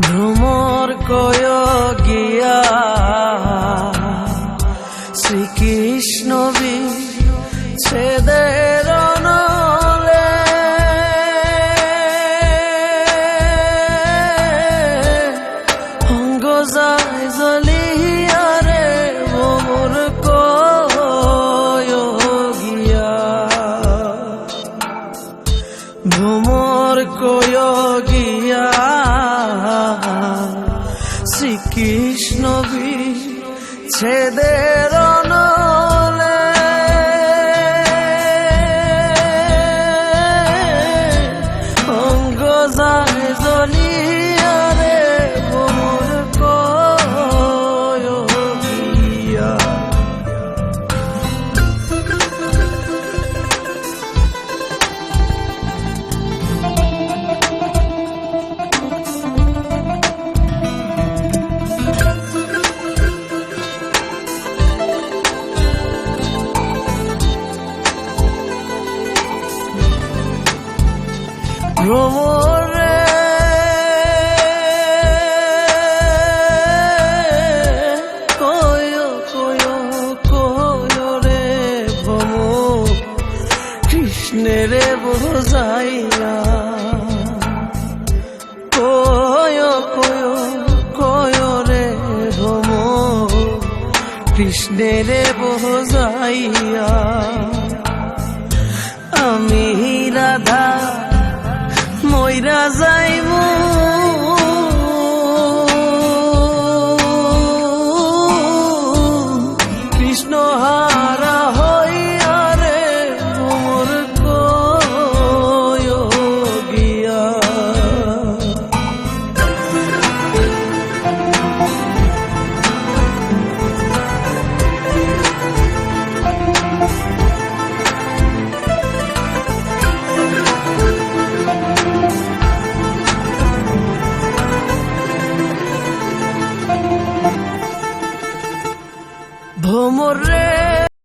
ভ্রমর কয় গিয়া শ্রীকৃষ্ণ বিচ্ছেদের নলে অঙ্গ যায় জ্বলিয়া রে ভ্রমর কয় গিয়া ভ্রমর কয় গিয়া শ্রীকৃষ্ণ বিচ্ছেদের নলে অঙ্গ যায় জ্বলিয়া রে ভ্রমর কয় গিয়া ভ্রমরে কয় কয় কয় রে ভ্রমর কৃষ্ণেরে বোঝাইয়া কয় কয় কয় রে ভ্রমর কৃষ্ণেরে বোঝাইয়া আমি রাধা ময়রা